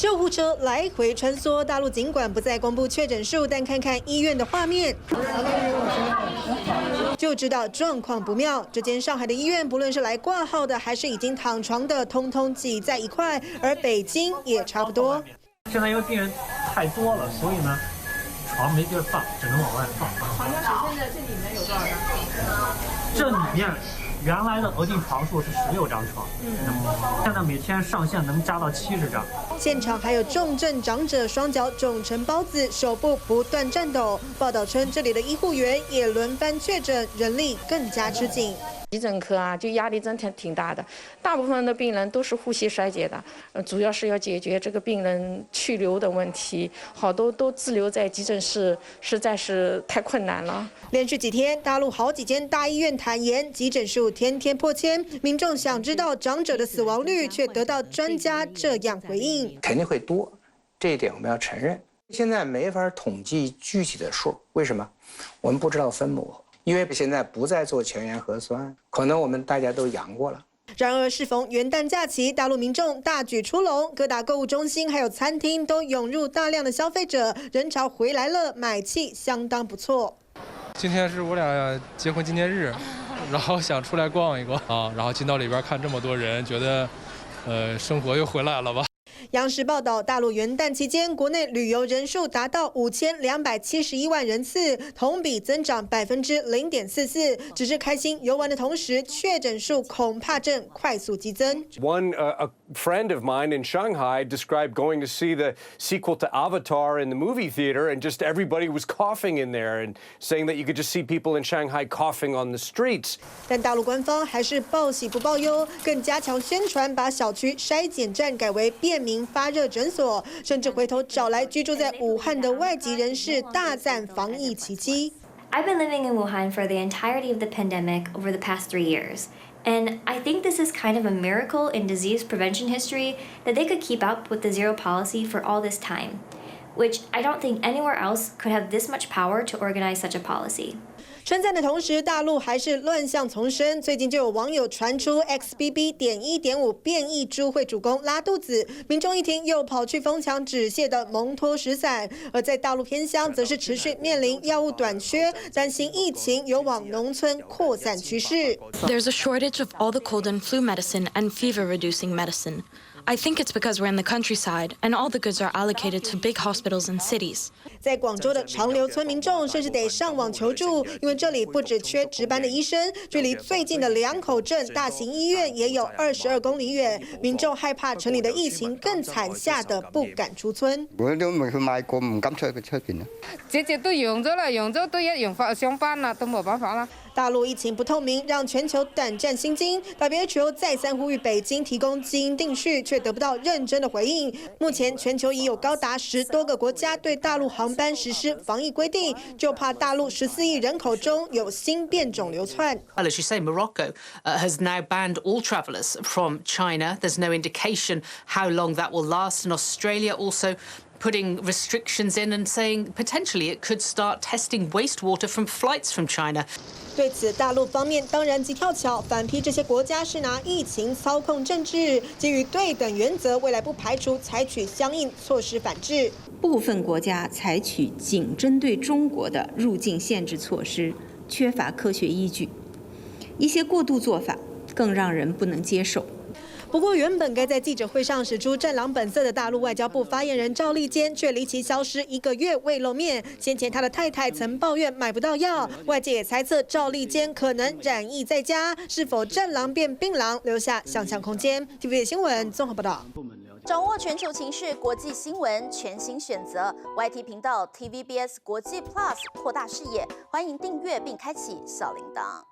救护车来回穿梭，大陆尽管不再公布确诊数，但看看医院的画面，就知道状况不妙。这间上海的医院，不论是来挂号的，还是已经躺床的，通通挤在一块，而北京也差不多。现在因为病人太多了，所以呢，床没地儿放，只能往外放。床上现在这里面有多少张床？这里面原来的额定床数是16张床，现在每天上限能加到70张。现场还有重症长者双脚肿成包子，手部不断颤抖。报道称，这里的医护员也轮番确诊，人力更加吃紧。急诊科啊，就压力真挺大的。大部分的病人都是呼吸衰竭的，主要是要解决这个病人去留的问题，好多都滞留在急诊室，实在是太困难了。连续几天，大陆好几间大医院坦言，急诊数天天破千。民众想知道长者的死亡率，却得到专家这样回应：肯定会多，这一点我们要承认。现在没法统计具体的数，为什么？我们不知道分母。因为现在不再做全员核酸，可能我们大家都阳过了。然而，适逢元旦假期，大陆民众大举出笼，各大购物中心还有餐厅都涌入大量的消费者，人潮回来了，买气相当不错。今天是我俩结婚纪念日，然后想出来逛一逛啊，然后进到里边看这么多人，觉得，生活又回来了吧。央视报道，大陆元旦期间，国内旅游人数达到5271万人次，同比增长0.44%。只是开心游玩的同时，确诊数恐怕正快速激增。One a friend of mine in Shanghai described going to see the sequel to Avatar in the movie theater, and just everybody was coughing in there, and saying that you could just see people in Shanghai coughing on the streets. 但大陆官方还是报喜不报忧，更加强宣传，把小区筛检站改为便民发热诊所，甚至回头找来居住在武汉的外籍人士，大赞防疫奇迹。I've been living in Wuhan for the entirety of the pandemic over the past 3 years. And I think this is kind of a miracle in disease prevention history that they could keep up with the zero policy for all this time, which I don't think anywhere else could have this much power to organize such a policy. 称赞的同时，大陆还是乱象丛生。最近就有网友传出 XBB.1.5 变异株会主攻拉肚子，民众一听又跑去疯抢止泻的蒙脱石散。而在大陆偏乡，则是持续面临药物短缺，担心疫情有往农村扩散趋势。There's a shortage of all the cold and flu medicine and fever-reducing medicine. I think it's because we're in the countryside and all the goods are allocated to big hospitals and cities. 在广州的长流村民众甚至得上网求助，因为这里不只缺值班的医生，距离最近的两口镇大型医院也有22公里远。民眾害怕城里的疫情更慘，嚇得不敢出村。我都未去買過，唔敢出邊啊！隻隻都陽咗啦，陽咗都一樣上班啦，都冇辦法啦。大陸疫情不透明，讓全球膽戰心驚。WHO 再三呼籲北京提供基因定序，卻得不到認真的回應。目前全球已有高達10多個國家對大陸航班實施防疫規定，就怕大陸14億人口中有新變種流竄。Well, as you say, Morocco has now banned all travellers from China. There's no indication how long that will last, and Australia also putting restrictions in and saying potentially it could start testing wastewater from flights from China. 对此，大陆方面当然急跳脚，反批这些国家是拿疫情操控政治，基于对等原则，未来不排除采取相应措施反制。部分国家采取仅针对中国的入境限制措施，缺乏科学依据，一些过度做法更让人不能接受。不过，原本该在记者会上使出战狼本色的大陆外交部发言人赵立坚，却离奇消失1个月未露面。先前他的太太曾抱怨买不到药，外界也猜测赵立坚可能染疫在家，是否战狼变病狼，留下想象空间。TVB 新闻综合报道。掌握全球情势、国际新闻，全新选择 YT 频道 TVBS 国际 Plus， 扩大视野。欢迎订阅并开启小铃铛。